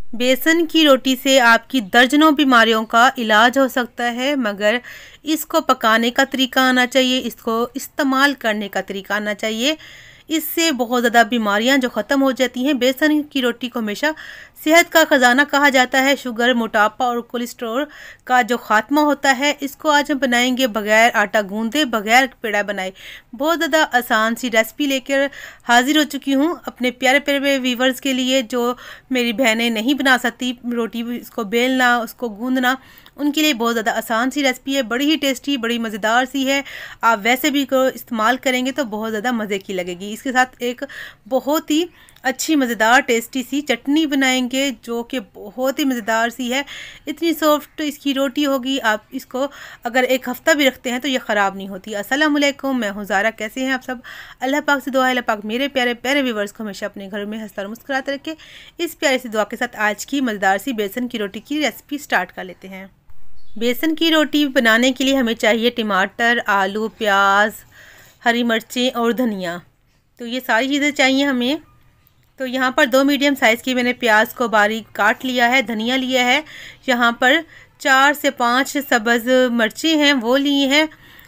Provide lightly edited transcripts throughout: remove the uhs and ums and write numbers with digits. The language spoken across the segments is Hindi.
बेसन की रोटी से आपकी दर्जनों बीमारियों का इलाज हो सकता है, मगर इसको पकाने का तरीका आना चाहिए, इसको इस्तेमाल करने का तरीका आना चाहिए। इससे बहुत ज़्यादा बीमारियां जो ख़त्म हो जाती हैं। बेसन की रोटी को हमेशा सेहत का ख़जाना कहा जाता है। शुगर, मोटापा और कोलेस्ट्रॉल का जो ख़ात्मा होता है, इसको आज हम बनाएंगे बग़ैर आटा गूंदे, बग़ैर पेड़ा बनाए। बहुत ज़्यादा आसान सी रेसिपी लेकर हाजिर हो चुकी हूँ अपने प्यारे प्यारे व्यूवर्स के लिए, जो मेरी बहनें नहीं बना सकती रोटी, इसको बेलना, उसको गूंदना, उनके लिए बहुत ज़्यादा आसान सी रेसिपी है। बड़ी ही टेस्टी, बड़ी मज़ेदार सी है। आप वैसे भी को इस्तेमाल करेंगे तो बहुत ज़्यादा मज़े की लगेगी। इसके साथ एक बहुत ही अच्छी मज़ेदार टेस्टी सी चटनी बनाएंगे, जो कि बहुत ही मज़ेदार सी है। इतनी सॉफ्ट इसकी रोटी होगी, आप इसको अगर एक हफ़्ता भी रखते हैं तो ये ख़राब नहीं होती। अस्सलाम वालेकुम, मैं हूँ ज़ारा। कैसे हैं आप सब? अल्लाह पाक से दुआ है, अल्लाह पाक मेरे प्यारे प्यारे व्यूवर्स को हमेशा अपने घर में हंसता और मुस्कुराते रखे। इस प्यारे सी दुआ के साथ आज की मज़ेदार सी बेसन की रोटी की रेसिपी स्टार्ट कर लेते हैं। बेसन की रोटी बनाने के लिए हमें चाहिए टमाटर, आलू, प्याज, हरी मिर्चें और धनिया। तो ये सारी चीज़ें चाहिए हमें। तो यहाँ पर 2 मीडियम साइज़ की मैंने प्याज को बारीक काट लिया है। धनिया लिया है, यहाँ पर 4 से 5 सब्ज़ मिर्चें हैं वो ली हैं।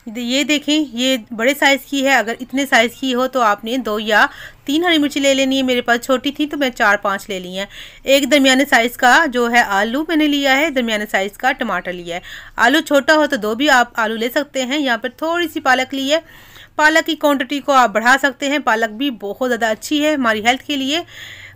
ये देखें, ये बड़े साइज़ की है। अगर इतने साइज़ की हो तो आपने 2 या 3 हरी मिर्ची ले लेनी है। मेरे पास छोटी थी तो मैं 4-5 ले ली हैं। एक दरमियाने साइज़ का जो है आलू मैंने लिया है, दरमियाने साइज़ का टमाटर लिया है। आलू छोटा हो तो 2 भी आप आलू ले सकते हैं। यहाँ पर थोड़ी सी पालक ली है। पालक की क्वांटिटी को आप बढ़ा सकते हैं। पालक भी बहुत ज़्यादा अच्छी है हमारी हेल्थ के लिए।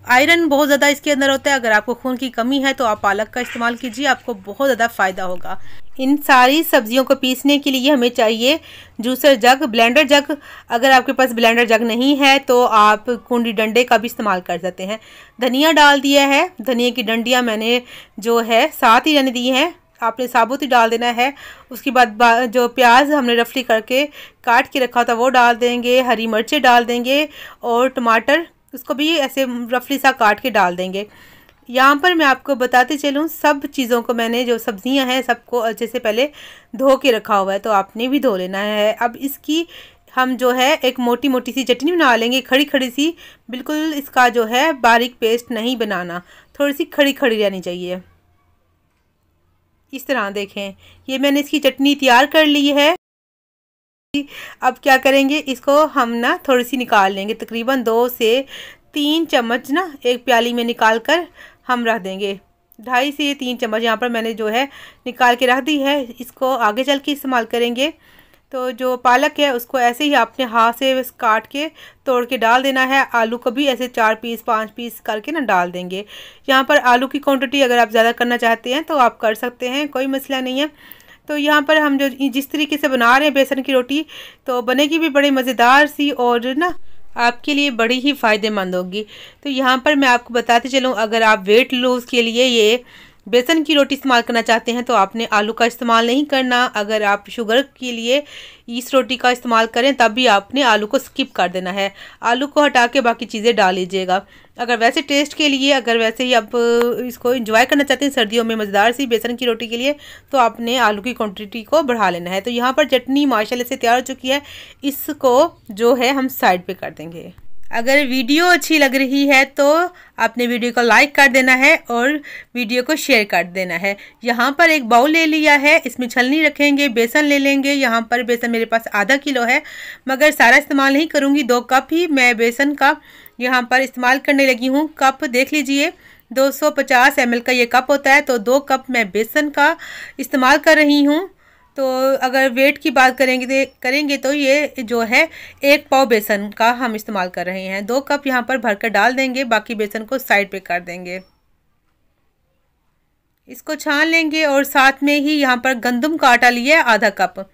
आयरन बहुत ज़्यादा इसके अंदर होता है। अगर आपको खून की कमी है तो आप पालक का इस्तेमाल कीजिए, आपको बहुत ज़्यादा फ़ायदा होगा। इन सारी सब्जियों को पीसने के लिए हमें चाहिए जूसर जग, ब्लेंडर जग। अगर आपके पास ब्लेंडर जग नहीं है तो आप कुंडी डंडे का भी इस्तेमाल कर सकते हैं। धनिया डाल दिया है। धनिया की डंडियाँ मैंने जो है 7 ही रहने दी हैं, आपने साबुत ही डाल देना है। उसके बाद जो प्याज हमने रफली करके काट के रखा था वो डाल देंगे, हरी मिर्चें डाल देंगे और टमाटर उसको भी ऐसे रफली सा काट के डाल देंगे। यहाँ पर मैं आपको बताते चलूँ, सब चीज़ों को मैंने जो सब्जियाँ हैं सबको अच्छे से पहले धो के रखा हुआ है, तो आपने भी धो लेना है। अब इसकी हम जो है एक मोटी मोटी सी चटनी बना लेंगे, खड़ी खड़ी सी। बिल्कुल इसका जो है बारीक पेस्ट नहीं बनाना, थोड़ी सी खड़ी खड़ी रहनी चाहिए। इस तरह देखें, ये मैंने इसकी चटनी तैयार कर ली है। अब क्या करेंगे, इसको हम ना थोड़ी सी निकाल लेंगे, तकरीबन 2 से 3 चम्मच ना एक प्याली में निकाल कर हम रख देंगे। 2.5 से 3 चम्मच यहाँ पर मैंने जो है निकाल के रख दी है। इसको आगे चल के इस्तेमाल करेंगे। तो जो पालक है उसको ऐसे ही आपने हाथ से काट के तोड़ के डाल देना है। आलू को भी ऐसे 4 पीस 5 पीस करके ना डाल देंगे। यहाँ पर आलू की क्वांटिटी अगर आप ज़्यादा करना चाहते हैं तो आप कर सकते हैं, कोई मसला नहीं है। तो यहाँ पर हम जो जिस तरीके से बना रहे हैं बेसन की रोटी, तो बनेगी भी बड़ी मज़ेदार सी और ना आपके लिए बड़ी ही फ़ायदेमंद होगी। तो यहाँ पर मैं आपको बताते चलूँ, अगर आप वेट लूज़ के लिए ये बेसन की रोटी इस्तेमाल करना चाहते हैं तो आपने आलू का इस्तेमाल नहीं करना। अगर आप शुगर के लिए इस रोटी का इस्तेमाल करें तब भी आपने आलू को स्किप कर देना है। आलू को हटा के बाकी चीज़ें डाल लीजिएगा। अगर वैसे टेस्ट के लिए, अगर वैसे ही आप इसको एंजॉय करना चाहते हैं सर्दियों में मज़ेदार सी बेसन की रोटी के लिए, तो आपने आलू की क्वांटिटी को बढ़ा लेना है। तो यहाँ पर चटनी माशाल्लाह से तैयार हो चुकी है। इसको जो है हम साइड पे कर देंगे। अगर वीडियो अच्छी लग रही है तो आपने वीडियो को लाइक कर देना है और वीडियो को शेयर कर देना है। यहाँ पर एक बाउल ले लिया है, इसमें छलनी रखेंगे, बेसन ले लेंगे। यहाँ पर बेसन मेरे पास आधा किलो है, मगर सारा इस्तेमाल नहीं करूँगी। 2 कप ही मैं बेसन का यहाँ पर इस्तेमाल करने लगी हूँ। कप देख लीजिए, 250 ml का ये कप होता है, तो 2 कप मैं बेसन का इस्तेमाल कर रही हूँ। तो अगर वेट की बात करेंगे तो ये जो है 1 पाव बेसन का हम इस्तेमाल कर रहे हैं। 2 कप यहाँ पर भरकर डाल देंगे, बाकी बेसन को साइड पे कर देंगे। इसको छान लेंगे और साथ में ही यहाँ पर गंदम का आटा लिया है आधा कप।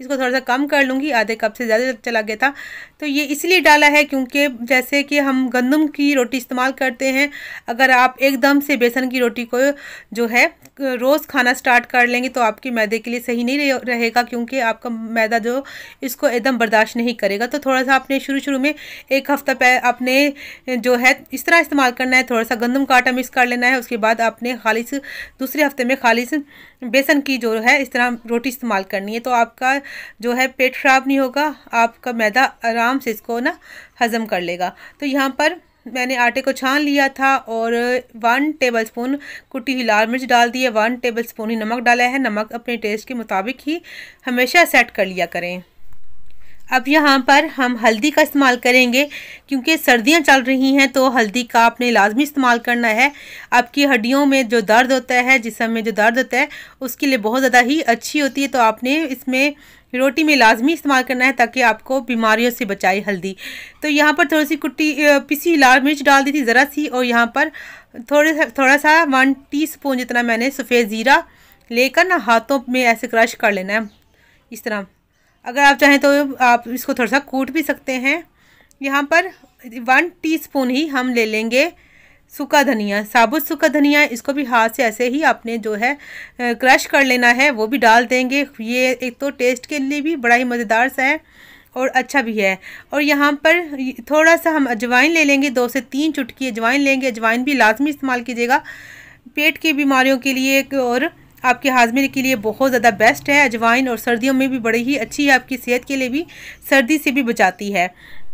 इसको थोड़ा सा कम कर लूँगी, आधे कप से ज़्यादा चला गया था। तो ये इसलिए डाला है क्योंकि जैसे कि हम गंदम की रोटी इस्तेमाल करते हैं, अगर आप एकदम से बेसन की रोटी को जो है रोज़ खाना स्टार्ट कर लेंगे तो आपके मैदे के लिए सही नहीं रहेगा, क्योंकि आपका मैदा जो इसको एकदम बर्दाश्त नहीं करेगा। तो थोड़ा सा आपने शुरू में 1 हफ़्ता आपने जो है इस तरह इस्तेमाल करना है। थोड़ा सा गंदम का आटा मिक्स कर लेना है। उसके बाद आपने खालिस दूसरे हफ्ते में खालिस बेसन की जो है इस तरह रोटी इस्तेमाल करनी है। तो आपका जो है पेट ख़राब नहीं होगा, आपका मैदा आराम से इसको ना हज़म कर लेगा। तो यहाँ पर मैंने आटे को छान लिया था और 1 टेबलस्पून कुटी हुई लाल मिर्च डाल दी है, 1 टेबलस्पून ही नमक डाला है। नमक अपने टेस्ट के मुताबिक ही हमेशा सेट कर लिया करें। अब यहाँ पर हम हल्दी का इस्तेमाल करेंगे, क्योंकि सर्दियाँ चल रही हैं तो हल्दी का आपने लाजमी इस्तेमाल करना है। आपकी हड्डियों में जो दर्द होता है, जिस्म में जो दर्द होता है, उसके लिए बहुत ज़्यादा ही अच्छी होती है। तो आपने इसमें रोटी में लाजमी इस्तेमाल करना है ताकि आपको बीमारियों से बचाए हल्दी। तो यहाँ पर थोड़ी सी कुटी पिसी लाल मिर्च डाल दी थी ज़रा सी, और यहाँ पर थोड़ा सा 1 टीस्पून जितना मैंने सफ़ेद ज़ीरा लेकर ना हाथों में ऐसे क्रश कर लेना है इस तरह। अगर आप चाहें तो आप इसको थोड़ा सा कूट भी सकते हैं। यहाँ पर 1 टीस्पून ही हम ले लेंगे सूखा धनिया, साबुत सूखा धनिया। इसको भी हाथ से ऐसे ही आपने जो है क्रश कर लेना है, वो भी डाल देंगे। ये एक तो टेस्ट के लिए भी बड़ा ही मज़ेदार सा है और अच्छा भी है। और यहाँ पर थोड़ा सा हम अजवाइन ले लेंगे, 2 से 3 चुटकी अजवाइन लेंगे। अजवाइन भी लाजमी इस्तेमाल कीजिएगा पेट की बीमारियों के लिए और आपके हाजमे के लिए बहुत ज़्यादा बेस्ट है अजवाइन, और सर्दियों में भी बड़ी ही अच्छी है, आपकी सेहत के लिए भी, सर्दी से भी बचाती है।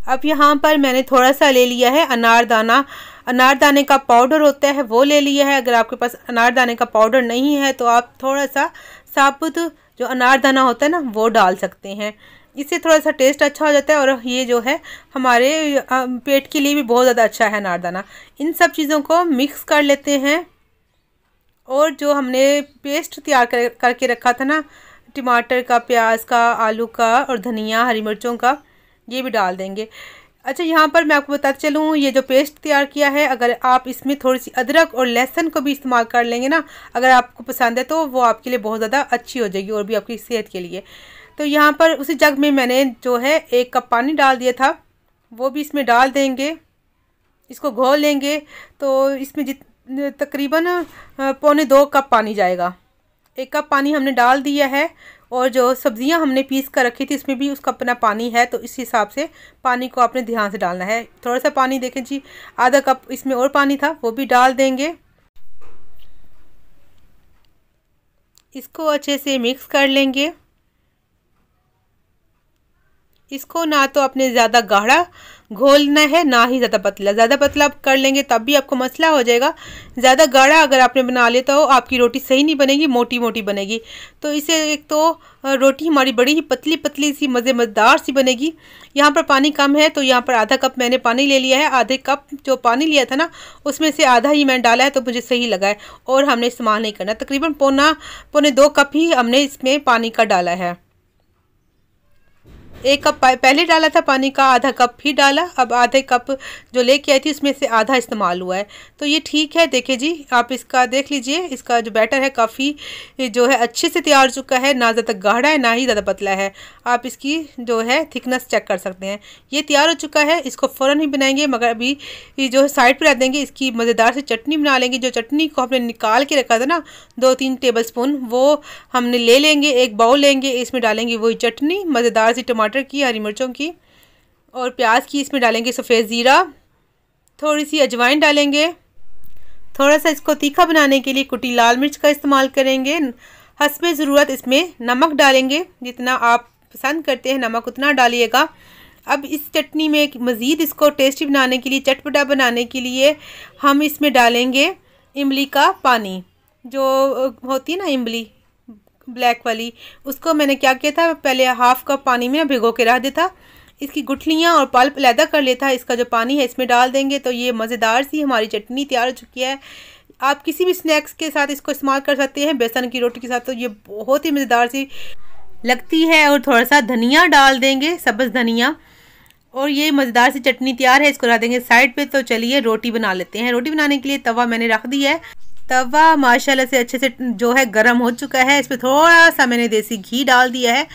अब यहाँ पर मैंने थोड़ा सा ले लिया है अनारदाना। अनारदाने का पाउडर होता है वो ले लिया है। अगर आपके पास अनारदाने का पाउडर नहीं है तो आप थोड़ा सा साबुत जो अनारदाना होता है ना वो डाल सकते हैं। इससे थोड़ा सा टेस्ट अच्छा हो जाता है और ये जो है हमारे पेट के लिए भी बहुत ज़्यादा अच्छा है अनारदाना। इन सब चीज़ों को मिक्स कर लेते हैं और जो हमने पेस्ट तैयार करके रखा था ना, टमाटर का, प्याज का, आलू का और धनिया, हरी मिर्चों का, ये भी डाल देंगे। अच्छा, यहाँ पर मैं आपको बताते चलूँ, ये जो पेस्ट तैयार किया है, अगर आप इसमें थोड़ी सी अदरक और लहसुन को भी इस्तेमाल कर लेंगे ना, अगर आपको पसंद है तो वो आपके लिए बहुत ज़्यादा अच्छी हो जाएगी और भी आपकी सेहत के लिए। तो यहाँ पर उसी जग में मैंने जो है 1 कप पानी डाल दिया था, वो भी इसमें डाल देंगे। इसको घोल लेंगे तो इसमें तकरीबन 1.25 कप पानी जाएगा। 1 कप पानी हमने डाल दिया है और जो सब्ज़ियां हमने पीस कर रखी थी इसमें भी उसका अपना पानी है, तो इस हिसाब से पानी को आपने ध्यान से डालना है। थोड़ा सा पानी देखें जी, आधा कप इसमें और पानी था, वो भी डाल देंगे। इसको अच्छे से मिक्स कर लेंगे। इसको ना तो अपने ज़्यादा गाढ़ा घोलना है ना ही ज़्यादा पतला। ज़्यादा पतला कर लेंगे तब भी आपको मसला हो जाएगा। ज़्यादा गाढ़ा अगर आपने बना लिया तो आपकी रोटी सही नहीं बनेगी, मोटी मोटी बनेगी। तो इसे एक तो रोटी हमारी बड़ी ही पतली पतली सी मज़ेदार सी बनेगी। यहाँ पर पानी कम है तो यहाँ पर आधा कप मैंने पानी ले लिया है। आधे कप जो पानी लिया था ना उसमें से आधा ही मैंने डाला है, तो मुझे सही लगा है और हमने इस्तेमाल नहीं करना। तकरीबन 1.25 कप ही हमने इसमें पानी का डाला है। 1 कप पहले डाला था पानी का, आधा कप ही डाला। अब आधे कप जो लेके आई थी उसमें से आधा इस्तेमाल हुआ है, तो ये ठीक है। देखिए जी, आप इसका देख लीजिए, इसका जो बैटर है काफ़ी जो है अच्छे से तैयार हो चुका है, ना ज़्यादा गाढ़ा है ना ही ज़्यादा पतला है। आप इसकी जो है थिकनेस चेक कर सकते हैं। ये तैयार हो चुका है, इसको फ़ौरन ही बनाएंगे, मगर अभी ये जो है साइड पर रख देंगे। इसकी मज़ेदार से चटनी बना लेंगे। जो चटनी को हमने निकाल के रखा था ना 2-3 टेबल स्पून, वो हमने ले लेंगे। एक बाउल लेंगे, इसमें डालेंगे वही चटनी मज़ेदार सी टमाटर की, हरी मिर्चों की और प्याज की। इसमें डालेंगे सफ़ेद ज़ीरा, थोड़ी सी अजवाइन डालेंगे। थोड़ा सा इसको तीखा बनाने के लिए कुटी लाल मिर्च का इस्तेमाल करेंगे। हस्बे ज़रूरत इसमें नमक डालेंगे, जितना आप पसंद करते हैं नमक उतना डालिएगा। अब इस चटनी में मज़ीद इसको टेस्टी बनाने के लिए, चटपटा बनाने के लिए हम इसमें डालेंगे इमली का पानी। जो होती है ना इमली ब्लैक वाली, उसको मैंने क्या किया था, पहले 1/2 कप पानी में भिगो के रख दिया था। इसकी गुठलियाँ और पल्प अलहदा कर लेता है। इसका जो पानी है इसमें डाल देंगे तो ये मज़ेदार सी हमारी चटनी तैयार हो चुकी है। आप किसी भी स्नैक्स के साथ इसको इस्तेमाल कर सकते हैं, बेसन की रोटी के साथ, तो ये बहुत ही मज़ेदार सी लगती है। और थोड़ा सा धनिया डाल देंगे, सब्ज़ धनिया, और ये मज़ेदार सी चटनी तैयार है। इसको रख देंगे साइड पे। तो चलिए रोटी बना लेते हैं। रोटी बनाने के लिए तवा मैंने रख दिया है। तवा माशाल्लाह से अच्छे से जो है गर्म हो चुका है। इस पर थोड़ा सा मैंने देसी घी डाल दिया है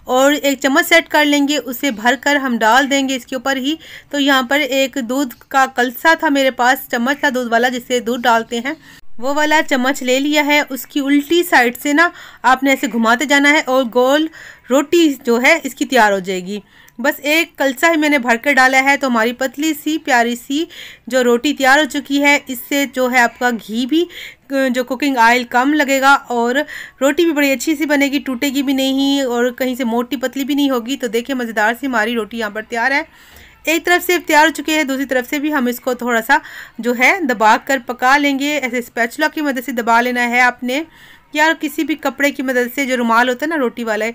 और 1 चम्मच सेट कर लेंगे, उसे भरकर हम डाल देंगे इसके ऊपर ही। तो यहाँ पर एक दूध का कलसा था मेरे पास, चम्मच था दूध वाला जिससे दूध डालते हैं, वो वाला चम्मच ले लिया है। उसकी उल्टी साइड से ना आपने ऐसे घुमाते जाना है और गोल रोटी जो है इसकी तैयार हो जाएगी। बस एक कलसा ही मैंने भर कर डाला है तो हमारी पतली सी प्यारी सी जो रोटी तैयार हो चुकी है। इससे जो है आपका घी भी, जो कुकिंग ऑयल कम लगेगा और रोटी भी बड़ी अच्छी सी बनेगी, टूटेगी भी नहीं और कहीं से मोटी पतली भी नहीं होगी। तो देखिए मज़ेदार सी हमारी रोटी यहाँ पर तैयार है। एक तरफ से तैयार हो चुके हैं, दूसरी तरफ से भी हम इसको थोड़ा सा जो है दबा कर पका लेंगे। ऐसे स्पैचुला की मदद से दबा लेना है आपने, या किसी भी कपड़े की मदद से, जो रुमाल होता है ना रोटी वाला,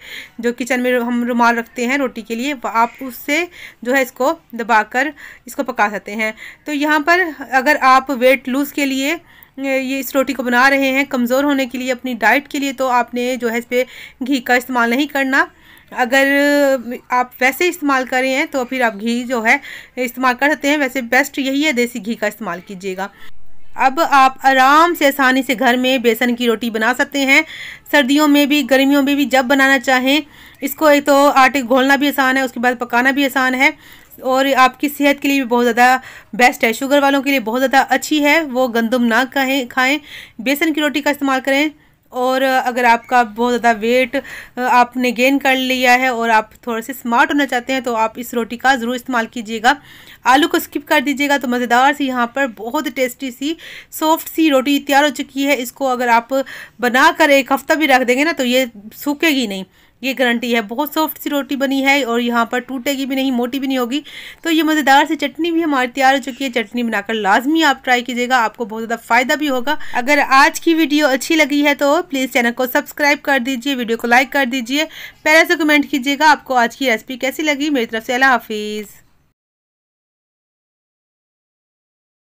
जो किचन में हम रुमाल रखते हैं रोटी के लिए, आप उससे जो है इसको दबाकर इसको पका सकते हैं। तो यहाँ पर अगर आप वेट लूज़ के लिए ये इस रोटी को बना रहे हैं, कमज़ोर होने के लिए, अपनी डाइट के लिए, तो आपने जो है इस पर घी का इस्तेमाल नहीं करना। अगर आप वैसे इस्तेमाल कर रहे हैं तो फिर आप घी जो है इस्तेमाल कर सकते हैं। वैसे बेस्ट यही है, देसी घी का इस्तेमाल कीजिएगा। अब आप आराम से आसानी से घर में बेसन की रोटी बना सकते हैं, सर्दियों में भी गर्मियों में भी, जब बनाना चाहें। इसको एक तो आटे घोलना भी आसान है, उसके बाद पकाना भी आसान है, और आपकी सेहत के लिए भी बहुत ज़्यादा बेस्ट है। शुगर वालों के लिए बहुत ज़्यादा अच्छी है, वो गंदम ना खाएं, बेसन की रोटी का इस्तेमाल करें। और अगर आपका बहुत ज़्यादा वेट आपने गेन कर लिया है और आप थोड़े से स्मार्ट होना चाहते हैं तो आप इस रोटी का ज़रूर इस्तेमाल कीजिएगा। आलू को स्किप कर दीजिएगा। तो मज़ेदार सी यहाँ पर बहुत टेस्टी सी सॉफ्ट सी रोटी तैयार हो चुकी है। इसको अगर आप बना कर एक हफ़्ता भी रख देंगे ना तो ये सूखेगी नहीं, ये गारंटी है। बहुत सॉफ्ट सी रोटी बनी है और यहाँ पर टूटेगी भी नहीं, मोटी भी नहीं होगी। तो ये मज़ेदार सी चटनी भी हमारी तैयार हो चुकी है। चटनी बनाकर लाजमी आप ट्राई कीजिएगा, आपको बहुत ज़्यादा फ़ायदा भी होगा। अगर आज की वीडियो अच्छी लगी है तो प्लीज़ चैनल को सब्सक्राइब कर दीजिए, वीडियो को लाइक कर दीजिए, प्यारे से कमेंट कीजिएगा आपको आज की रेसिपी कैसी लगी। मेरी तरफ से अल्लाह हाफिज़।